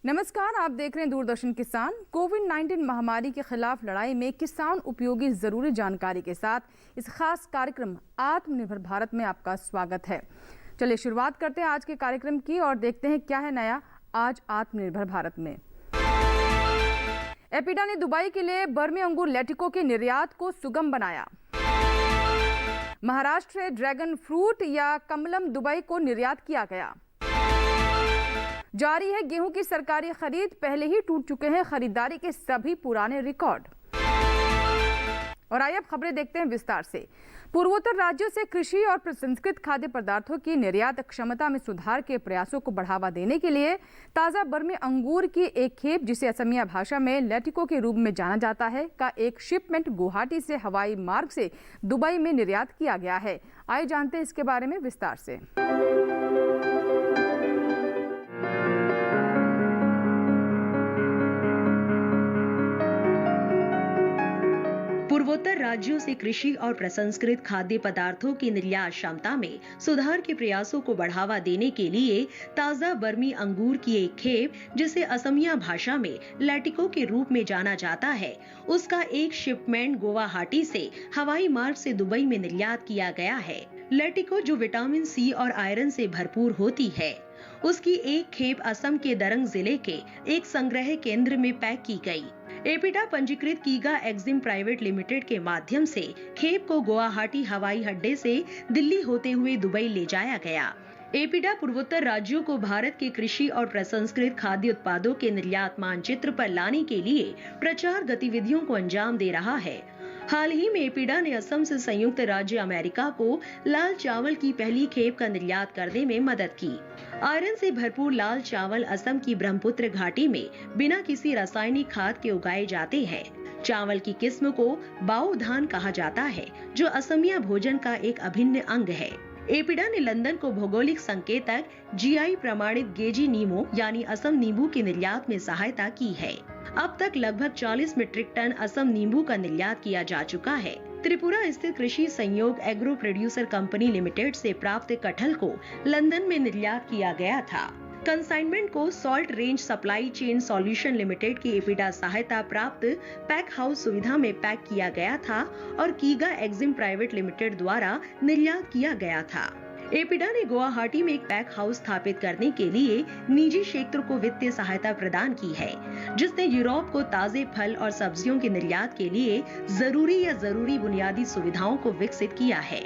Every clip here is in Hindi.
नमस्कार, आप देख रहे हैं दूरदर्शन किसान। कोविड-19 महामारी के खिलाफ लड़ाई में किसान उपयोगी जरूरी जानकारी के साथ इस खास कार्यक्रम आत्मनिर्भर भारत में आपका स्वागत है। चलिए शुरुआत करते हैं आज के कार्यक्रम की और देखते हैं क्या है नया आज आत्मनिर्भर भारत में। एपीडा ने दुबई के लिए बर्मी अंगूर लेटिको के निर्यात को सुगम बनाया। महाराष्ट्र से ड्रैगन फ्रूट या कमलम दुबई को निर्यात किया गया। जारी है गेहूं की सरकारी खरीद, पहले ही टूट चुके हैं खरीदारी के सभी पुराने रिकॉर्ड। और आइए अब खबरें देखते हैं विस्तार से। पूर्वोत्तर राज्यों से कृषि और प्रसंस्कृत खाद्य पदार्थों की निर्यात क्षमता में सुधार के प्रयासों को बढ़ावा देने के लिए ताजा बर्मी अंगूर की एक खेप, जिसे असमिया भाषा में लेटिको के रूप में जाना जाता है, का एक शिपमेंट गुवाहाटी से हवाई मार्ग से दुबई में निर्यात किया गया है। आइए जानते हैं इसके बारे में विस्तार से। पूर्वोत्तर राज्यों से कृषि और प्रसंस्कृत खाद्य पदार्थों की निर्यात क्षमता में सुधार के प्रयासों को बढ़ावा देने के लिए ताजा बर्मी अंगूर की एक खेप, जिसे असमिया भाषा में लेटिको के रूप में जाना जाता है, उसका एक शिपमेंट गुवाहाटी से हवाई मार्ग से दुबई में निर्यात किया गया है। लेटिको, जो विटामिन सी और आयरन से भरपूर होती है, उसकी एक खेप असम के दरंग जिले के एक संग्रह केंद्र में पैक की गई। एपीडा पंजीकृत कीगा एक्जिम प्राइवेट लिमिटेड के माध्यम से खेप को गुवाहाटी हवाई अड्डे से दिल्ली होते हुए दुबई ले जाया गया। एपीडा पूर्वोत्तर राज्यों को भारत के कृषि और प्रसंस्कृत खाद्य उत्पादों के निर्यात मानचित्र पर लाने के लिए प्रचार गतिविधियों को अंजाम दे रहा है। हाल ही में एपीडा ने असम से संयुक्त राज्य अमेरिका को लाल चावल की पहली खेप का निर्यात करने में मदद की। आयरन से भरपूर लाल चावल असम की ब्रह्मपुत्र घाटी में बिना किसी रासायनिक खाद के उगाए जाते हैं। चावल की किस्म को बाओ धान कहा जाता है, जो असमिया भोजन का एक अभिन्न अंग है। एपीडा ने लंदन को भौगोलिक संकेतक जीआई प्रमाणित गेजी नीमो यानी असम नींबू के निर्यात में सहायता की है। अब तक लगभग 40 मीट्रिक टन असम नींबू का निर्यात किया जा चुका है। त्रिपुरा स्थित कृषि संयोग एग्रो प्रोड्यूसर कंपनी लिमिटेड से प्राप्त कटहल को लंदन में निर्यात किया गया था। कंसाइनमेंट को salt range supply chain solution limited की एपीडा सहायता प्राप्त पैक हाउस सुविधा में पैक किया गया था और कीगा एक्जिम प्राइवेट लिमिटेड द्वारा निर्यात किया गया था। एपीडा ने गुवाहाटी में एक पैक हाउस स्थापित करने के लिए निजी क्षेत्र को वित्तीय सहायता प्रदान की है, जिसने यूरोप को ताजे फल और सब्जियों के निर्यात के लिए जरूरी बुनियादी सुविधाओं को विकसित किया है।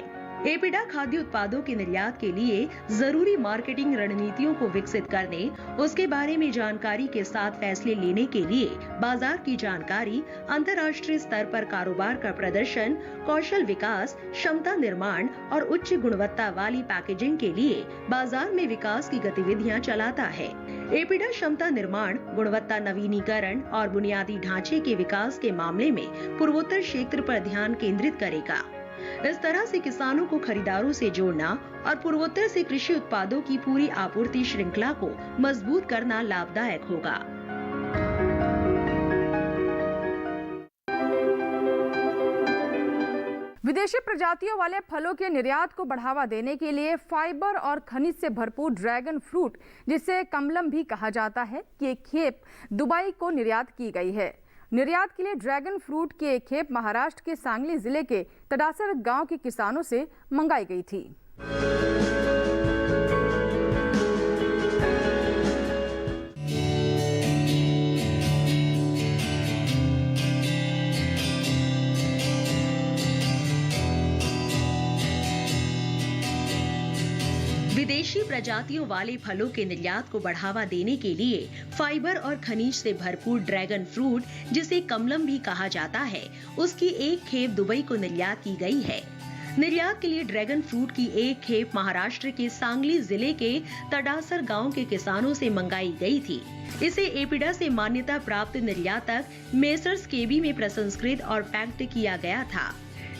एपीडा खाद्य उत्पादों के निर्यात के लिए जरूरी मार्केटिंग रणनीतियों को विकसित करने, उसके बारे में जानकारी के साथ फैसले लेने के लिए बाजार की जानकारी, अंतर्राष्ट्रीय स्तर पर कारोबार का प्रदर्शन, कौशल विकास, क्षमता निर्माण और उच्च गुणवत्ता वाली पैकेजिंग के लिए बाजार में विकास की गतिविधियां चलाता है। एपीडा क्षमता निर्माण, गुणवत्ता नवीनीकरण और बुनियादी ढांचे के विकास के मामले में पूर्वोत्तर क्षेत्र पर ध्यान केंद्रित करेगा। इस तरह से किसानों को खरीदारों से जोड़ना और पूर्वोत्तर से कृषि उत्पादों की पूरी आपूर्ति श्रृंखला को मजबूत करना लाभदायक होगा। विदेशी प्रजातियों वाले फलों के निर्यात को बढ़ावा देने के लिए फाइबर और खनिज से भरपूर ड्रैगन फ्रूट, जिसे कमलम भी कहा जाता है, की एक खेप दुबई को निर्यात की गई है। निर्यात के लिए ड्रैगन फ्रूट की एक खेप महाराष्ट्र के सांगली जिले के तडासर गांव के किसानों से मंगाई गई थी। विदेशी प्रजातियों वाले फलों के निर्यात को बढ़ावा देने के लिए फाइबर और खनिज से भरपूर ड्रैगन फ्रूट, जिसे कमलम भी कहा जाता है, उसकी एक खेप दुबई को निर्यात की गई है। निर्यात के लिए ड्रैगन फ्रूट की एक खेप महाराष्ट्र के सांगली जिले के तडासर गांव के किसानों से मंगाई गई थी। इसे एपीडा से मान्यता प्राप्त निर्यातक मेसर्स केबी में प्रसंस्कृत और पैक्ड किया गया था।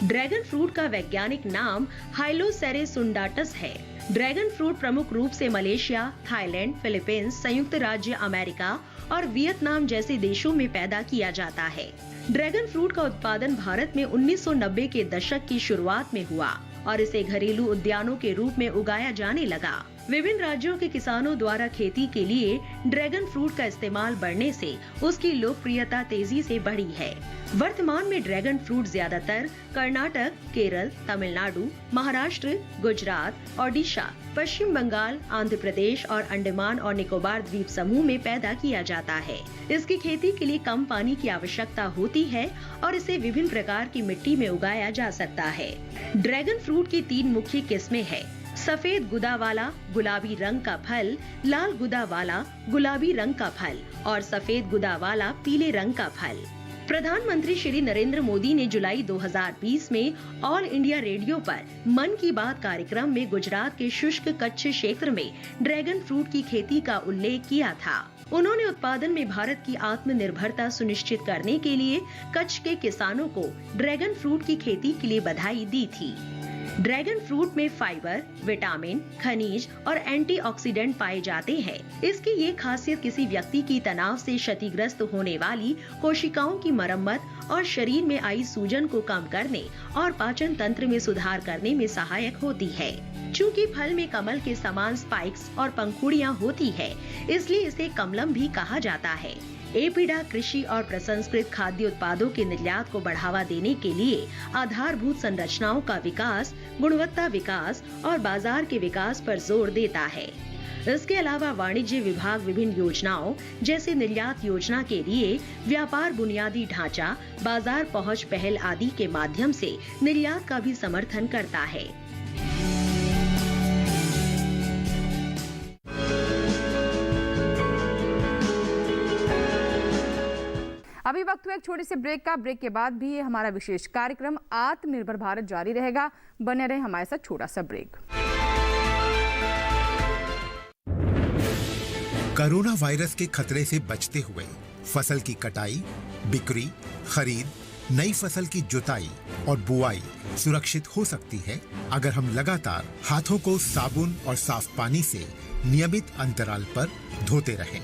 ड्रैगन फ्रूट का वैज्ञानिक नाम हाइलोसेरेसुंडाटस है। ड्रैगन फ्रूट प्रमुख रूप से मलेशिया, थाईलैंड, फिलीपींस, संयुक्त राज्य अमेरिका और वियतनाम जैसे देशों में पैदा किया जाता है। ड्रैगन फ्रूट का उत्पादन भारत में 1990 के दशक की शुरुआत में हुआ और इसे घरेलू उद्यानों के रूप में उगाया जाने लगा। विभिन्न राज्यों के किसानों द्वारा खेती के लिए ड्रैगन फ्रूट का इस्तेमाल बढ़ने से उसकी लोकप्रियता तेजी से बढ़ी है। वर्तमान में ड्रैगन फ्रूट ज्यादातर कर्नाटक, केरल, तमिलनाडु, महाराष्ट्र, गुजरात, ओडिशा, पश्चिम बंगाल, आंध्र प्रदेश और अंडमान और निकोबार द्वीप समूह में पैदा किया जाता है। इसकी खेती के लिए कम पानी की आवश्यकता होती है और इसे विभिन्न प्रकार की मिट्टी में उगाया जा सकता है। ड्रैगन फ्रूट की 3 मुख्य किस्में हैं। सफेद गुदा वाला गुलाबी रंग का फल, लाल गुदा वाला गुलाबी रंग का फल और सफेद गुदा वाला पीले रंग का फल। प्रधानमंत्री श्री नरेंद्र मोदी ने जुलाई 2020 में ऑल इंडिया रेडियो पर मन की बात कार्यक्रम में गुजरात के शुष्क कच्छ क्षेत्र में ड्रैगन फ्रूट की खेती का उल्लेख किया था। उन्होंने उत्पादन में भारत की आत्मनिर्भरता सुनिश्चित करने के लिए कच्छ के किसानों को ड्रैगन फ्रूट की खेती के लिए बधाई दी थी। ड्रैगन फ्रूट में फाइबर, विटामिन, खनिज और एंटीऑक्सीडेंट पाए जाते हैं। इसकी ये खासियत किसी व्यक्ति की तनाव से क्षतिग्रस्त होने वाली कोशिकाओं की मरम्मत और शरीर में आई सूजन को कम करने और पाचन तंत्र में सुधार करने में सहायक होती है। चूँकि फल में कमल के समान स्पाइक्स और पंखुड़ियाँ होती है, इसलिए इसे कमलम भी कहा जाता है। एपीडा कृषि और प्रसंस्कृत खाद्य उत्पादों के निर्यात को बढ़ावा देने के लिए आधारभूत संरचनाओं का विकास, गुणवत्ता विकास और बाजार के विकास पर जोर देता है। इसके अलावा वाणिज्य विभाग विभिन्न योजनाओं जैसे निर्यात योजना के लिए व्यापार बुनियादी ढांचा, बाजार पहुंच पहल आदि के माध्यम से निर्यात का भी समर्थन करता है। अभी वक्त हुआ एक छोटे से ब्रेक का। ब्रेक के बाद भी ये हमारा विशेष कार्यक्रम आत्मनिर्भर भारत जारी रहेगा। बने रहे हमारे साथ। छोटा सा ब्रेक। कोरोना वायरस के खतरे से बचते हुए फसल की कटाई, बिक्री, खरीद, नई फसल की जुताई और बुआई सुरक्षित हो सकती है अगर हम लगातार हाथों को साबुन और साफ पानी से नियमित अंतराल पर धोते रहें।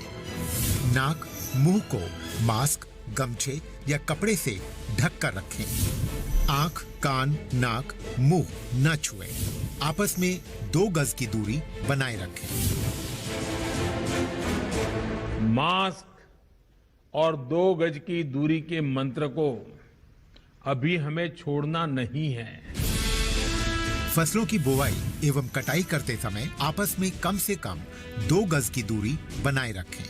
नाक, मुंह को मास्क, गमछे या कपड़े से ढक कर रखें। आंख, कान, नाक, मुंह न छुएं। आपस में 2 गज की दूरी बनाए रखें। मास्क और 2 गज की दूरी के मंत्र को अभी हमें छोड़ना नहीं है। फसलों की बुवाई एवं कटाई करते समय आपस में कम से कम 2 गज की दूरी बनाए रखें।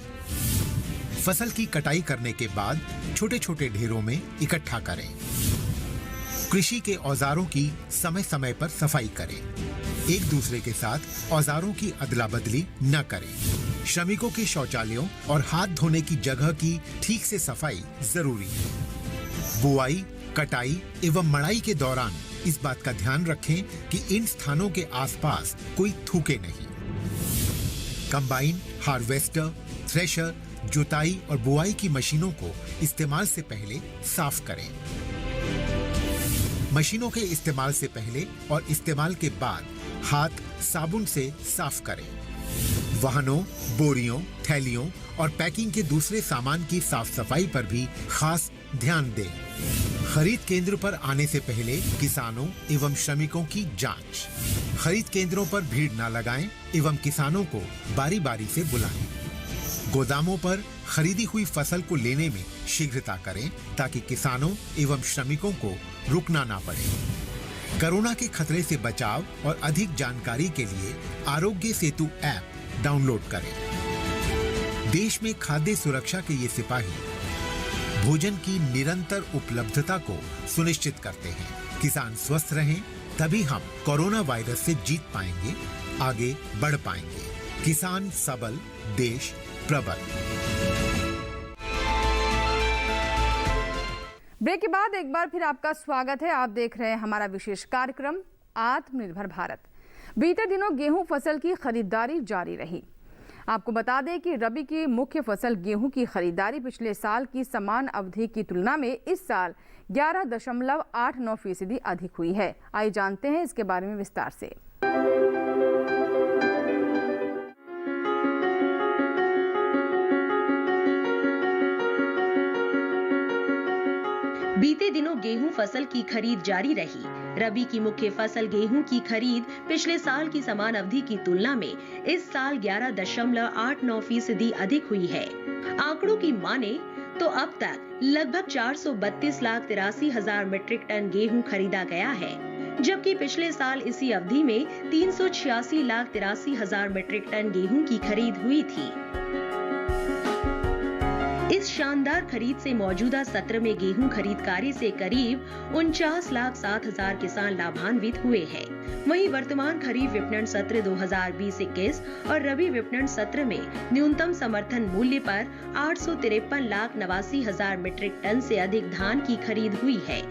फसल की कटाई करने के बाद छोटे छोटे ढेरों में इकट्ठा करें। कृषि के औजारों की समय समय पर सफाई करें। एक दूसरे के साथ औजारों की अदला बदली न करें। श्रमिकों के शौचालयों और हाथ धोने की जगह की ठीक से सफाई जरूरी है। बुआई, कटाई एवं मड़ाई के दौरान इस बात का ध्यान रखें कि इन स्थानों के आसपास कोई थूके नहीं। कंबाइन, हार्वेस्टर, थ्रेशर, जुताई और बुआई की मशीनों को इस्तेमाल से पहले साफ करें। मशीनों के इस्तेमाल से पहले और इस्तेमाल के बाद हाथ साबुन से साफ करें। वाहनों, बोरियों, थैलियों और पैकिंग के दूसरे सामान की साफ सफाई पर भी खास ध्यान दें। खरीद केंद्र पर आने से पहले किसानों एवं श्रमिकों की जांच। खरीद केंद्रों पर भीड़ न लगाएं एवं किसानों को बारी बारी से बुलाएं। गोदामों पर खरीदी हुई फसल को लेने में शीघ्रता करें ताकि किसानों एवं श्रमिकों को रुकना ना पड़े। कोरोना के खतरे से बचाव और अधिक जानकारी के लिए आरोग्य सेतु ऐप डाउनलोड करें। देश में खाद्य सुरक्षा के ये सिपाही भोजन की निरंतर उपलब्धता को सुनिश्चित करते हैं। किसान स्वस्थ रहें तभी हम कोरोना वायरस से जीत पाएंगे, आगे बढ़ पाएंगे। किसान सबल, देश प्रबल। ब्रेक के बाद एक बार फिर आपका स्वागत है। आप देख रहे हैं हमारा विशेष कार्यक्रम आत्मनिर्भर भारत। बीते दिनों गेहूं फसल की खरीदारी जारी रही। आपको बता दें कि रबी की मुख्य फसल गेहूं की खरीदारी पिछले साल की समान अवधि की तुलना में इस साल 11.89% अधिक हुई है। आइए जानते हैं इसके बारे में विस्तार से। बीते दिनों गेहूं फसल की खरीद जारी रही। रबी की मुख्य फसल गेहूं की खरीद पिछले साल की समान अवधि की तुलना में इस साल 11.89% अधिक हुई है। आंकड़ों की माने तो अब तक लगभग 432,83,000 मीट्रिक टन गेहूं खरीदा गया है, जबकि पिछले साल इसी अवधि में 386,83,000 मीट्रिक टन गेहूं की खरीद हुई थी। इस शानदार खरीद से मौजूदा सत्र में गेहूं खरीद कार्य से करीब 49,07,000 किसान लाभान्वित हुए हैं। वहीं वर्तमान खरीफ विपणन सत्र 2020-21 और रबी विपणन सत्र में न्यूनतम समर्थन मूल्य पर 853,89,000 मीट्रिक टन से अधिक धान की खरीद हुई है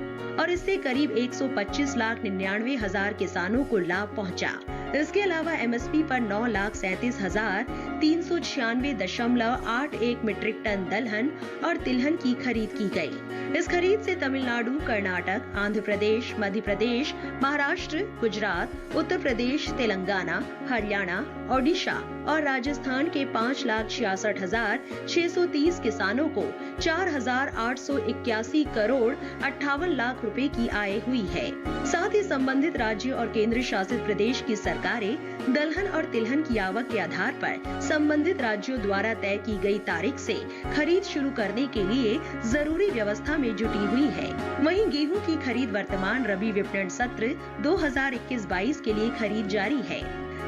और इससे करीब 125,99,000 किसानों को लाभ पहुंचा। इसके अलावा एमएसपी पर 9,37,396.81 मीट्रिक टन दलहन और तिलहन की खरीद की गई। इस खरीद से तमिलनाडु, कर्नाटक, आंध्र प्रदेश, मध्य प्रदेश, महाराष्ट्र, गुजरात, उत्तर प्रदेश, तेलंगाना, हरियाणा, ओडिशा और राजस्थान के 5,66,630 किसानों को 4,881 करोड़ 58 लाख रुपए की आय हुई है। साथ ही संबंधित राज्य और केंद्र शासित प्रदेश की सरकारें दलहन और तिलहन की आवक के आधार पर संबंधित राज्यों द्वारा तय की गई तारीख से खरीद शुरू करने के लिए जरूरी व्यवस्था में जुटी हुई है। वहीं गेहूं की खरीद वर्तमान रबी विपणन सत्र 2021-22 के लिए खरीद जारी है।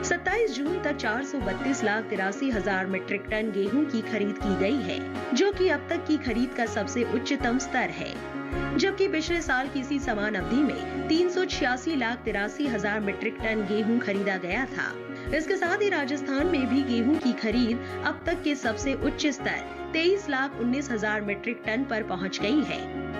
27 जून तक 432,83,000 मीट्रिक टन गेहूं की खरीद की गई है, जो कि अब तक की खरीद का सबसे उच्चतम स्तर है, जबकि पिछले साल की इसी समान अवधि में 386,83,000 मीट्रिक टन गेहूं खरीदा गया था। इसके साथ ही राजस्थान में भी गेहूं की खरीद अब तक के सबसे उच्च स्तर 23,19,000 मीट्रिक टन पर पहुंच गई है।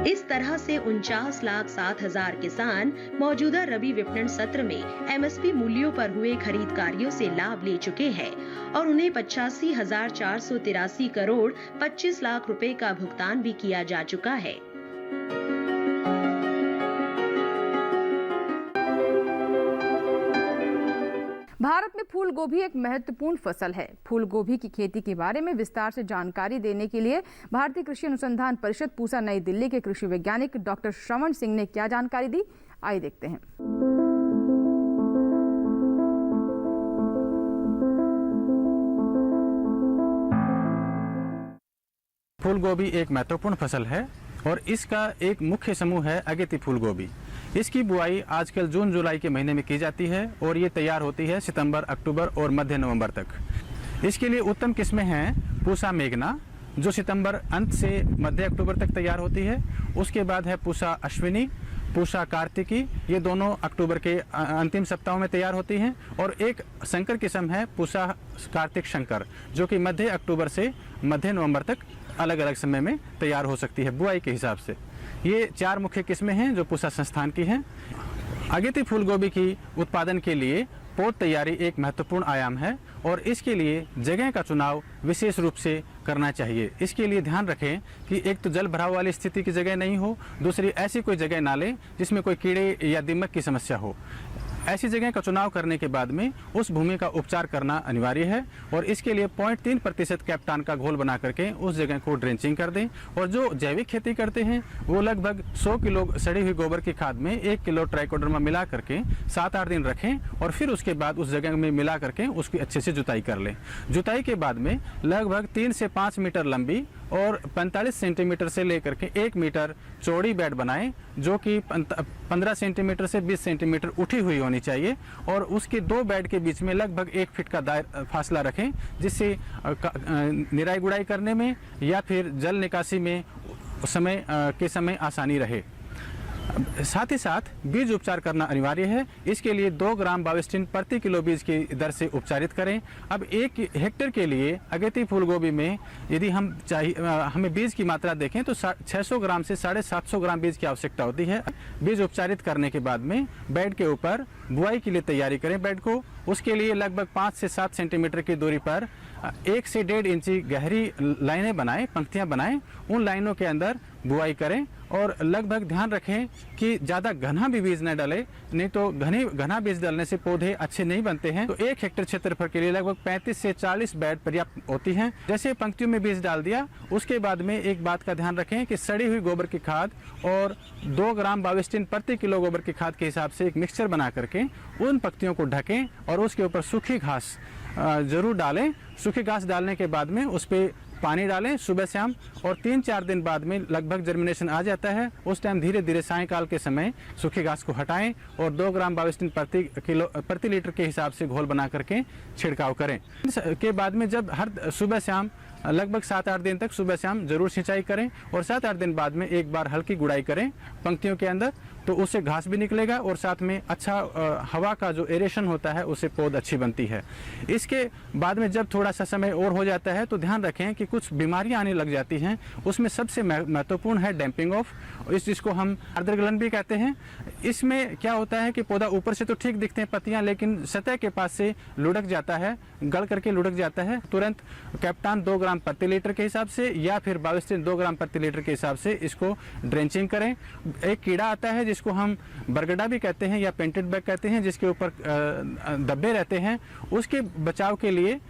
इस तरह से 49,07,000 किसान मौजूदा रबी विपणन सत्र में एमएसपी मूल्यों पर हुए खरीद कार्यों से लाभ ले चुके हैं और उन्हें 85,483 करोड़ 25 लाख रुपए का भुगतान भी किया जा चुका है। भारत में फूल गोभी एक महत्वपूर्ण फसल है। फूल गोभी की खेती के बारे में विस्तार से जानकारी देने के लिए भारतीय कृषि अनुसंधान परिषद पूसा नई दिल्ली के कृषि वैज्ञानिक डॉक्टर श्रवण सिंह ने क्या जानकारी दी, आइए देखते हैं। फूल गोभी एक महत्वपूर्ण फसल है और इसका एक मुख्य समूह है अगेती फूल गोभी। इसकी बुआई आजकल जून जुलाई के महीने में की जाती है और ये तैयार होती है सितंबर, अक्टूबर और मध्य नवंबर तक। इसके लिए उत्तम किस्में हैं पूसा मेघना, जो सितंबर अंत से मध्य अक्टूबर तक तैयार होती है। उसके बाद है पूसा अश्विनी, पूसा कार्तिकी, ये दोनों अक्टूबर के अंतिम सप्ताहों में तैयार होती हैं। और एक संकर किस्म है पूसा कार्तिक शंकर, जो कि मध्य अक्टूबर से मध्य नवंबर तक अलग अलग समय में तैयार हो सकती है बुआई के हिसाब से। ये 4 मुख्य किस्में हैं जो पूसा संस्थान की हैं। अगेती फूल गोभी की उत्पादन के लिए पौध तैयारी एक महत्वपूर्ण आयाम है और इसके लिए जगह का चुनाव विशेष रूप से करना चाहिए। इसके लिए ध्यान रखें कि एक तो जल भराव वाली स्थिति की जगह नहीं हो, दूसरी ऐसी कोई जगह ना लें जिसमें कोई कीड़े या दीमक की समस्या हो। ऐसी जगह का चुनाव करने के बाद में उस भूमि का उपचार करना अनिवार्य है और इसके लिए 0.3% कैप्टान का घोल बना करके उस जगह को ड्रेंचिंग कर दें। और जो जैविक खेती करते हैं वो लगभग 100 किलो सड़ी हुई गोबर की खाद में 1 किलो ट्राइकोडर्मा मिला करके 7-8 दिन रखें और फिर उसके बाद उस जगह में मिला करके उसकी अच्छे से जुताई कर लें। जुताई के बाद में लगभग 3 से 5 मीटर लंबी और 45 सेंटीमीटर से लेकर के 1 मीटर चौड़ी बेड बनाएं, जो कि 15 सेंटीमीटर से 20 सेंटीमीटर उठी हुई होनी चाहिए और उसके 2 बेड के बीच में लगभग 1 फीट का फासला रखें, जिससे निराई गुड़ाई करने में या फिर जल निकासी में समय आसानी रहे। साथ ही साथ बीज उपचार करना अनिवार्य है। इसके लिए 2 ग्राम बाविस्टिन प्रति किलो बीज की दर से उपचारित करें। अब 1 हेक्टेयर के लिए अगेती फूल गोभी में यदि हमें बीज की मात्रा देखें तो 600 ग्राम से 750 ग्राम बीज की आवश्यकता होती है। बीज उपचारित करने के बाद में बेड के ऊपर बुआई के लिए तैयारी करें बेड को। उसके लिए लगभग 5 से 7 सेंटीमीटर की दूरी पर 1 से 1.5 इंची गहरी लाइनें बनाएं, पंक्तियां बनाएं। उन लाइनों के अंदर बुआई करें और लगभग ध्यान रखें कि ज़्यादा घना भी बीज न डालें, नहीं तो घना बीज डालने से पौधे अच्छे नहीं बनते हैं। तो 1 हेक्टेयर क्षेत्रफल के लिए लगभग 35 से 40 बेड पर्याप्त होती हैं। जैसे पंक्तियों में बीज डाल दिया, उसके बाद में एक बात का ध्यान रखें कि सड़ी हुई गोबर की खाद और 2 ग्राम बाविस्टिन प्रति किलो गोबर की खाद के हिसाब से एक मिक्सचर बना करके उन पंक्तियों को ढकें और उसके ऊपर सूखी घास जरूर डालें। सूखी घास डालने के बाद में उस पर पानी डालें सुबह शाम, और 3-4 दिन बाद में लगभग जर्मिनेशन आ जाता है। उस टाइम धीरे धीरे सायंकाल के समय सूखी घास को हटाएं और 2 ग्राम बाविस्टिन प्रति लीटर के हिसाब से घोल बना करके छिड़काव करें। इसके बाद में जब हर सुबह शाम लगभग 7-8 दिन तक सुबह शाम जरूर सिंचाई करें और 7-8 दिन बाद में एक बार हल्की गुड़ाई करें पंक्तियों के अंदर, तो उससे घास भी निकलेगा और साथ में अच्छा हवा का जो एरेशन होता है उससे पौध अच्छी बनती है। इसके बाद में जब थोड़ा सा समय और हो जाता है तो ध्यान रखें कि कुछ बीमारियां आने लग जाती हैं। उसमें सबसे महत्वपूर्ण है डैम्पिंग ऑफ, जिसको हम आर्द्रगलन भी कहते हैं। इसमें क्या होता है कि पौधा ऊपर से तो ठीक दिखते हैं पत्तियां, लेकिन सतह के पास से लुढ़क जाता है, गल करके लुढ़क जाता है। तुरंत कैप्टान 2 ग्राम प्रति लीटर के हिसाब से या फिर बाविस्टिन 2 ग्राम प्रति लीटर के हिसाब से इसको ड्रेंचिंग करें। एक कीड़ा आता है जिसको हम बरगड़ा भी कहते हैं या पेंटेड बैग कहते हैं, जिसके ऊपर धब्बे रहते हैं, उसके बचाव के लिए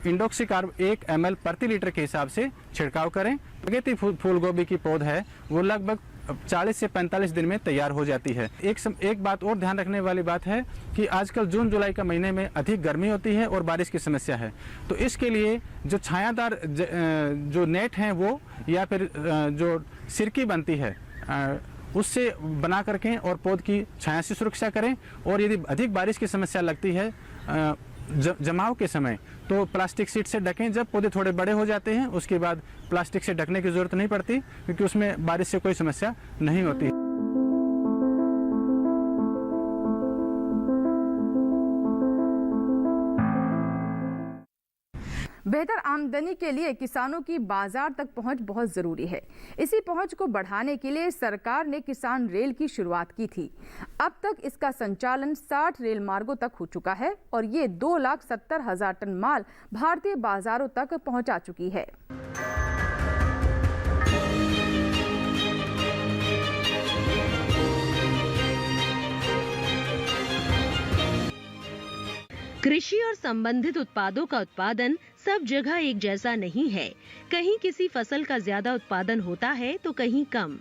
इंडोक्सीकार्ब 1 ml प्रति लीटर के हिसाब से छिड़काव करें। अगेती फूल गोभी की पौध है वो लगभग 40 से 45 दिन में तैयार हो जाती है। एक बात और ध्यान रखने वाली बात है कि आजकल जून जुलाई का महीने में अधिक गर्मी होती है और बारिश की समस्या है, तो इसके लिए जो छायादार जो नेट हैं वो या फिर जो सिरकी बनती है उससे बना करके और पौध की छाया से सुरक्षा करें। और यदि अधिक बारिश की समस्या लगती है जमाव के समय तो प्लास्टिक शीट से ढकें। जब पौधे थोड़े बड़े हो जाते हैं उसके बाद प्लास्टिक से ढकने की जरूरत नहीं पड़ती, क्योंकि उसमें बारिश से कोई समस्या नहीं होती। बेहतर आमदनी के लिए किसानों की बाजार तक पहुंच बहुत जरूरी है। इसी पहुंच को बढ़ाने के लिए सरकार ने किसान रेल की शुरुआत की थी। अब तक इसका संचालन 60 रेल मार्गों तक हो चुका है और ये 2,70,000 टन माल भारतीय बाजारों तक पहुंचा चुकी है। कृषि और संबंधित उत्पादों का उत्पादन सब जगह एक जैसा नहीं है। कहीं किसी फसल का ज्यादा उत्पादन होता है तो कहीं कम।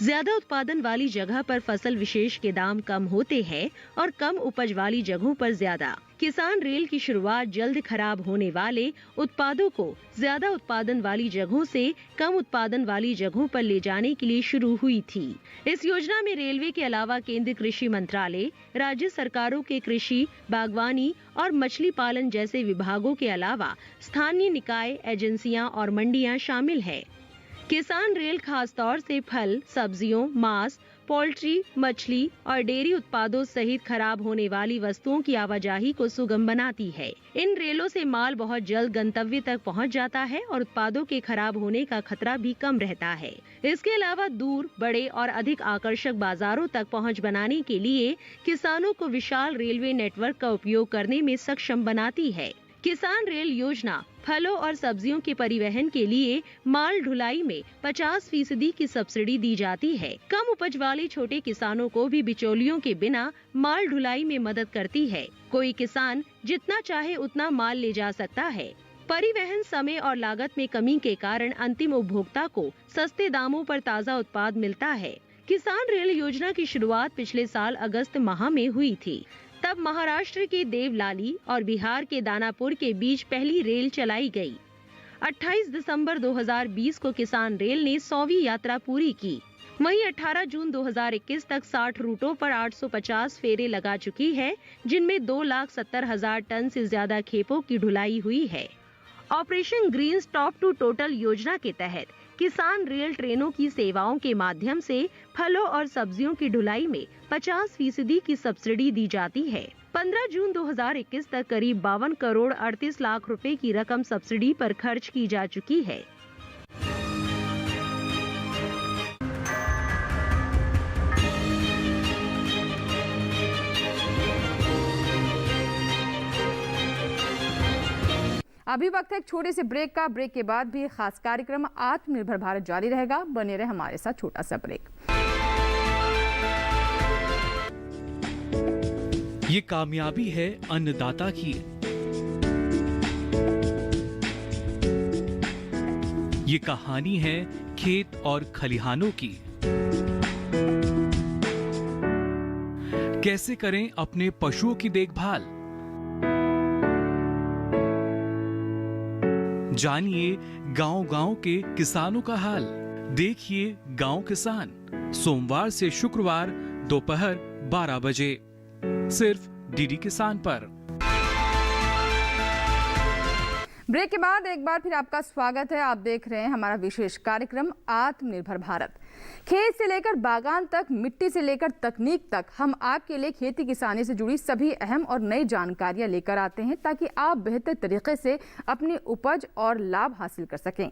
ज्यादा उत्पादन वाली जगह पर फसल विशेष के दाम कम होते हैं और कम उपज वाली जगहों पर ज्यादा। किसान रेल की शुरुआत जल्द खराब होने वाले उत्पादों को ज्यादा उत्पादन वाली जगहों से कम उत्पादन वाली जगहों पर ले जाने के लिए शुरू हुई थी। इस योजना में रेलवे के अलावा केंद्रीय कृषि मंत्रालय, राज्य सरकारों के कृषि, बागवानी और मछली पालन जैसे विभागों के अलावा स्थानीय निकाय, एजेंसियां और मंडियां शामिल है। किसान रेल खास तौर से फल, सब्जियों, मांस, पोल्ट्री, मछली और डेयरी उत्पादों सहित खराब होने वाली वस्तुओं की आवाजाही को सुगम बनाती है। इन रेलों से माल बहुत जल्द गंतव्य तक पहुंच जाता है और उत्पादों के खराब होने का खतरा भी कम रहता है। इसके अलावा दूर, बड़े और अधिक आकर्षक बाजारों तक पहुंच बनाने के लिए किसानों को विशाल रेलवे नेटवर्क का उपयोग करने में सक्षम बनाती है। किसान रेल योजना फलों और सब्जियों के परिवहन के लिए माल ढुलाई में 50% की सब्सिडी दी जाती है। कम उपज वाले छोटे किसानों को भी बिचौलियों के बिना माल ढुलाई में मदद करती है। कोई किसान जितना चाहे उतना माल ले जा सकता है। परिवहन समय और लागत में कमी के कारण अंतिम उपभोक्ता को सस्ते दामों पर ताज़ा उत्पाद मिलता है। किसान रेल योजना की शुरुआत पिछले साल अगस्त माह में हुई थी। तब महाराष्ट्र के देवलाली और बिहार के दानापुर के बीच पहली रेल चलाई गई। 28 दिसंबर 2020 को किसान रेल ने 100वीं यात्रा पूरी की। वहीं 18 जून 2021 तक 60 रूटों पर 850 फेरे लगा चुकी है, जिनमें 2,70,000 टन से ज्यादा खेपों की ढुलाई हुई है। Operation green top to total योजना के तहत किसान रेल ट्रेनों की सेवाओं के माध्यम से फलों और सब्जियों की ढुलाई में 50% की सब्सिडी दी जाती है। 15 जून 2021 तक करीब 52 करोड़ 38 लाख रुपए की रकम सब्सिडी पर खर्च की जा चुकी है। अभी वक्त है एक छोटे से ब्रेक का। ब्रेक के बाद भी खास कार्यक्रम आत्मनिर्भर भारत जारी रहेगा। बने रहे हमारे साथ। छोटा सा ब्रेक। ये कामयाबी है अन्नदाता की, ये कहानी है खेत और खलिहानों की। कैसे करें अपने पशुओं की देखभाल, जानिए गांव-गांव के किसानों का हाल। देखिए गांव किसान, सोमवार से शुक्रवार दोपहर 12 बजे सिर्फ डीडी किसान पर। ब्रेक के बाद एक बार फिर आपका स्वागत है। आप देख रहे हैं हमारा विशेष कार्यक्रम आत्मनिर्भर भारत। खेत से लेकर बागान तक, मिट्टी से लेकर तकनीक तक, हम आपके लिए खेती किसानी से जुड़ी सभी अहम और नई जानकारियां लेकर आते हैं ताकि आप बेहतर तरीके से अपनी उपज और लाभ हासिल कर सकें।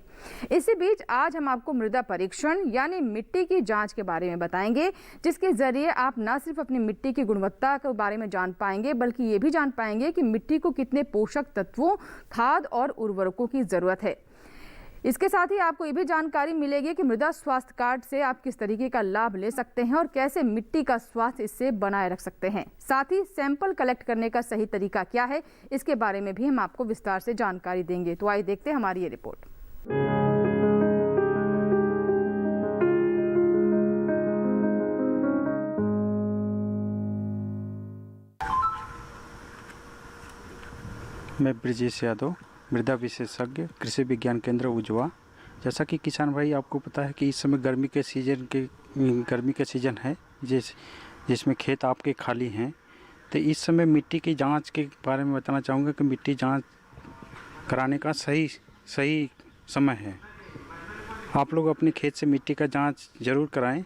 इसी बीच आज हम आपको मृदा परीक्षण यानी मिट्टी की जांच के बारे में बताएंगे, जिसके जरिए आप न सिर्फ अपनी मिट्टी की गुणवत्ता के बारे में जान पाएंगे बल्कि ये भी जान पाएंगे कि मिट्टी को कितने पोषक तत्वों, खाद और उर्वरकों की जरूरत है। इसके साथ ही आपको ये भी जानकारी मिलेगी कि मृदा स्वास्थ्य कार्ड से आप किस तरीके का लाभ ले सकते हैं और कैसे मिट्टी का स्वास्थ्य इससे बनाए रख सकते हैं। साथ ही सैंपल कलेक्ट करने का सही तरीका क्या है, इसके बारे में भी हम आपको विस्तार से जानकारी देंगे। तो आइए देखते हैं हमारी ये रिपोर्ट। मैं ब्रिजेश यादव, मृदा विशेषज्ञ, कृषि विज्ञान केंद्र उजवा। जैसा कि किसान भाई आपको पता है कि इस समय गर्मी के सीज़न है जिसमें खेत आपके खाली हैं, तो इस समय मिट्टी की जांच के बारे में बताना चाहूँगा कि मिट्टी जांच कराने का सही समय है। आप लोग अपने खेत से मिट्टी का जांच ज़रूर कराएं।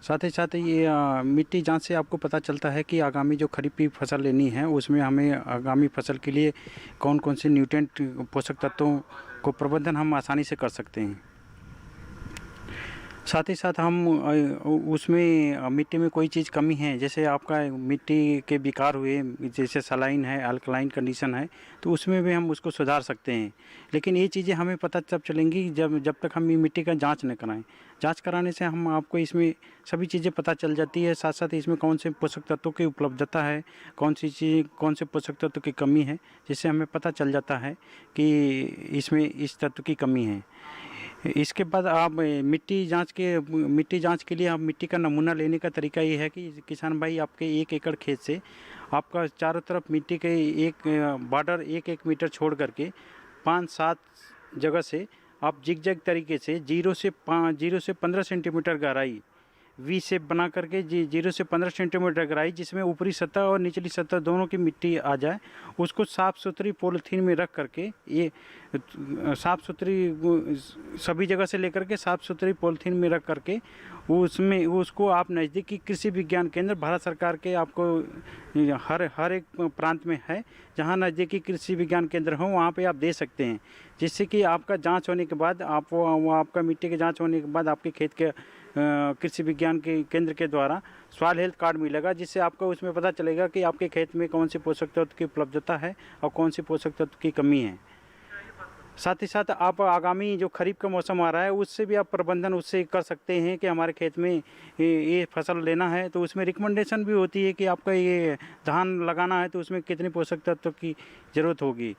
साथ ही साथ ये मिट्टी जांच से आपको पता चलता है कि आगामी जो खरीफ की फसल लेनी है उसमें हमें आगामी फसल के लिए कौन कौन से न्यूट्रिएंट पोषक तत्वों को प्रबंधन हम आसानी से कर सकते हैं। साथ ही साथ हम उसमें मिट्टी में कोई चीज़ कमी है, जैसे आपका मिट्टी के विकार हुए, जैसे सलाइन है, अल्कलाइन कंडीशन है, तो उसमें भी हम उसको सुधार सकते हैं। लेकिन ये चीज़ें हमें पता तब चलेंगी जब तक हम मिट्टी का जांच न कराएं। जांच कराने से हम आपको इसमें सभी चीज़ें पता चल जाती है। साथ साथ इसमें कौन से पोषक तत्वों की उपलब्धता है, कौन से पोषक तत्व की कमी है, जिससे हमें पता चल जाता है कि इसमें इस तत्व की कमी है। इसके बाद आप मिट्टी जांच के लिए आप मिट्टी का नमूना लेने का तरीका ये है कि किसान भाई आपके 1 एकड़ खेत से आपका चारों तरफ मिट्टी के एक बॉर्डर 1-1 मीटर छोड़ करके 5-7 जगह से आप जिग-जैग तरीके से 0 से 15 सेंटीमीटर गहराई वी शेप बना करके 0 से 15 सेंटीमीटर गहराई, जिसमें ऊपरी सतह और निचली सतह दोनों की मिट्टी आ जाए, उसको साफ़ सुथरी पॉलीथीन में रख करके, ये साफ़ सुथरी सभी जगह से लेकर के साफ़ सुथरी पॉलीथीन में रख करके उसमें उसको आप नज़दीकी कृषि विज्ञान केंद्र भारत सरकार के आपको हर एक प्रांत में है, जहाँ नज़दीकी कृषि विज्ञान केंद्र हो वहाँ पे आप दे सकते हैं। जिससे कि आपका जांच होने के बाद आपका मिट्टी की जांच होने के बाद आपके खेत के कृषि विज्ञान के केंद्र के द्वारा सॉइल हेल्थ कार्ड मिलेगा, जिससे आपको उसमें पता चलेगा कि आपके खेत में कौन से पोषक तत्व की उपलब्धता है और कौन से पोषक तत्व की कमी है। साथ ही साथ आप आगामी जो खरीफ का मौसम आ रहा है उससे भी आप प्रबंधन उससे कर सकते हैं कि हमारे खेत में ये फसल लेना है, तो उसमें रिकमेंडेशन भी होती है कि आपका ये धान लगाना है तो उसमें कितने पोषक तत्व की ज़रूरत होगी।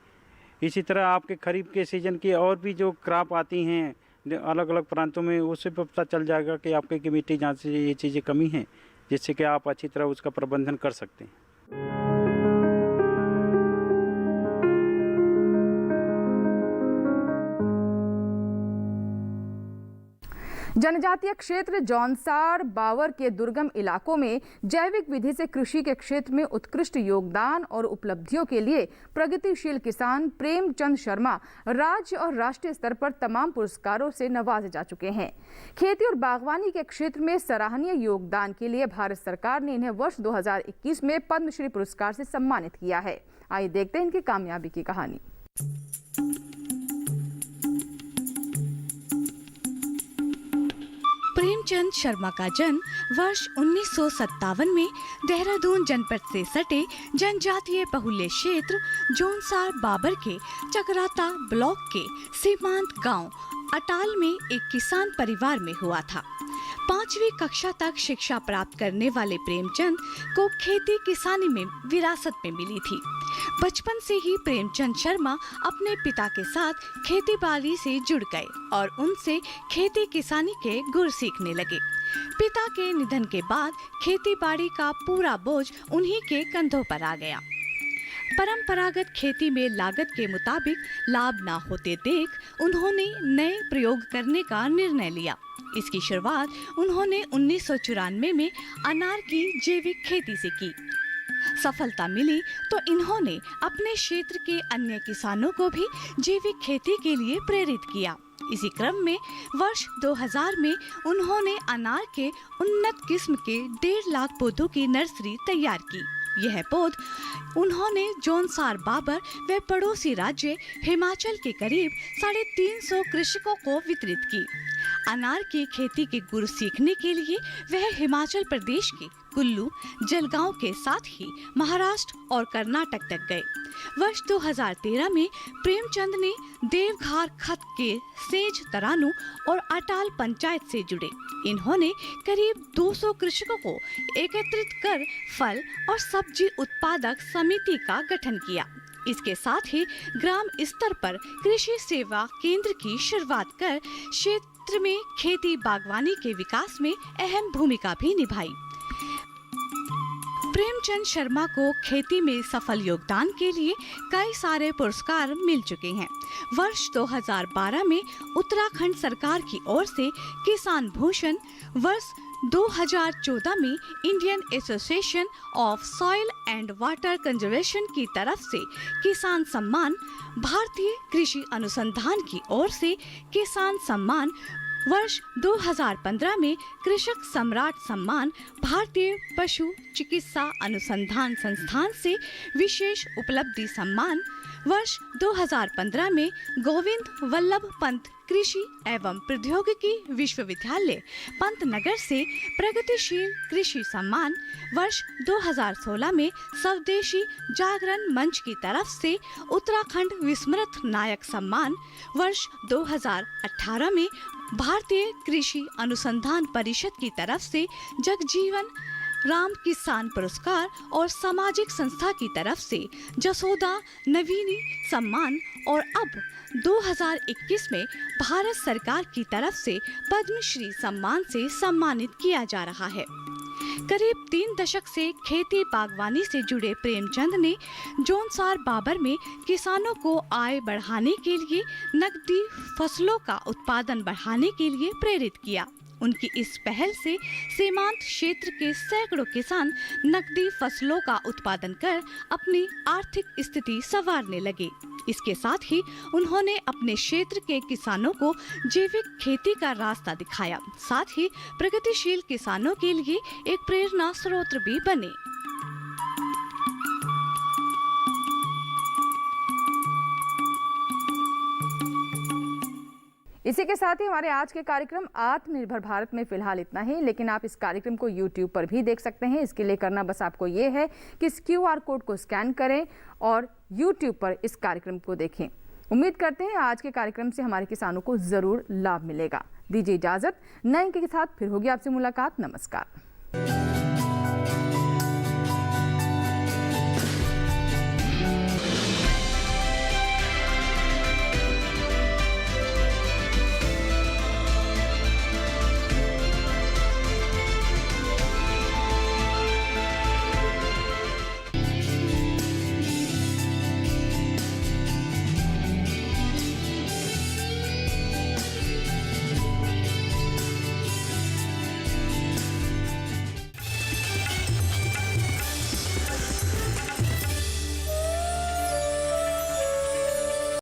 इसी तरह आपके खरीफ के सीज़न की और भी जो क्रॉप आती हैं अलग अलग प्रांतों में, उससे पता चल जाएगा कि आपके की मिट्टी जांच से ये चीज़ें कमी हैं, जिससे कि आप अच्छी तरह उसका प्रबंधन कर सकते हैं। जनजातीय क्षेत्र जौनसार बावर के दुर्गम इलाकों में जैविक विधि से कृषि के क्षेत्र में उत्कृष्ट योगदान और उपलब्धियों के लिए प्रगतिशील किसान प्रेमचंद शर्मा राज्य और राष्ट्रीय स्तर पर तमाम पुरस्कारों से नवाजे जा चुके हैं। खेती और बागवानी के क्षेत्र में सराहनीय योगदान के लिए भारत सरकार ने इन्हें वर्ष 2021 में पद्मश्री पुरस्कार से सम्मानित किया है। आइए देखते हैं इनकी कामयाबी की कहानी। प्रेमचंद शर्मा का जन्म वर्ष 1957 में देहरादून जनपद से सटे जनजातीय बहुल्य क्षेत्र जोनसार बाबर के चकराता ब्लॉक के सीमांत गांव अटाल में एक किसान परिवार में हुआ था। 5वीं कक्षा तक शिक्षा प्राप्त करने वाले प्रेमचंद को खेती किसानी में विरासत में मिली थी। बचपन से ही प्रेमचंद शर्मा अपने पिता के साथ खेती बाड़ी से जुड़ गए और उनसे खेती किसानी के गुर सीखने लगे। पिता के निधन के बाद खेती बाड़ी का पूरा बोझ उन्हीं के कंधों पर आ गया। परंपरागत खेती में लागत के मुताबिक लाभ न होते देख उन्होंने नए प्रयोग करने का निर्णय लिया। इसकी शुरुआत उन्होंने 1994 में अनार की जैविक खेती से की। सफलता मिली तो इन्होंने अपने क्षेत्र के अन्य किसानों को भी जैविक खेती के लिए प्रेरित किया। इसी क्रम में वर्ष 2000 में उन्होंने अनार के उन्नत किस्म के 1.5 लाख पौधों की नर्सरी तैयार की। यह पौध उन्होंने जोनसार बाबर व पड़ोसी राज्य हिमाचल के करीब 350 कृषकों को वितरित की। अनार की खेती के गुर सीखने के लिए वह हिमाचल प्रदेश के कुल्लू, जलगांव के साथ ही महाराष्ट्र और कर्नाटक तक गए। वर्ष 2013 में प्रेमचंद ने देवघार खत के सेज तरानू और अटाल पंचायत से जुड़े। इन्होंने करीब 200 कृषकों को एकत्रित कर फल और सब्जी उत्पादक समिति का गठन किया। इसके साथ ही ग्राम स्तर पर कृषि सेवा केंद्र की शुरुआत कर क्षेत्र में खेती बागवानी के विकास में अहम भूमिका भी निभाई। प्रेमचंद शर्मा को खेती में सफल योगदान के लिए कई सारे पुरस्कार मिल चुके हैं। वर्ष 2012 में उत्तराखंड सरकार की ओर से किसान भूषण, वर्ष 2014 में Indian association of soil and water conservation की तरफ से किसान सम्मान, भारतीय कृषि अनुसंधान की ओर से किसान सम्मान, वर्ष 2015 में कृषक सम्राट सम्मान, भारतीय पशु चिकित्सा अनुसंधान संस्थान से विशेष उपलब्धि सम्मान, वर्ष 2015 में गोविंद वल्लभ पंत कृषि एवं प्रौद्योगिकी विश्वविद्यालय पंतनगर से प्रगतिशील कृषि सम्मान, वर्ष 2016 में स्वदेशी जागरण मंच की तरफ से उत्तराखंड विस्मृत नायक सम्मान, वर्ष 2018 में भारतीय कृषि अनुसंधान परिषद की तरफ से जगजीवन राम किसान पुरस्कार और सामाजिक संस्था की तरफ से जसोदा नवीनी सम्मान और अब 2021 में भारत सरकार की तरफ से पद्मश्री सम्मान से सम्मानित किया जा रहा है। करीब 3 दशक से खेती बागवानी से जुड़े प्रेमचंद ने जोनसार बाबर में किसानों को आय बढ़ाने के लिए नकदी फसलों का उत्पादन बढ़ाने के लिए प्रेरित किया। उनकी इस पहल से सीमांत क्षेत्र के सैकड़ों किसान नकदी फसलों का उत्पादन कर अपनी आर्थिक स्थिति संवारने लगे। इसके साथ ही उन्होंने अपने क्षेत्र के किसानों को जैविक खेती का रास्ता दिखाया, साथ ही प्रगतिशील किसानों के लिए एक प्रेरणा स्रोत भी बने। इसी के साथ ही हमारे आज के कार्यक्रम आत्मनिर्भर भारत में फिलहाल इतना ही, लेकिन आप इस कार्यक्रम को YouTube पर भी देख सकते हैं। इसके लिए करना बस आपको ये है कि इस QR कोड को स्कैन करें और YouTube पर इस कार्यक्रम को देखें। उम्मीद करते हैं आज के कार्यक्रम से हमारे किसानों को जरूर लाभ मिलेगा। दीजिए इजाजत, नए अंक के साथ फिर होगी आपसे मुलाकात। नमस्कार।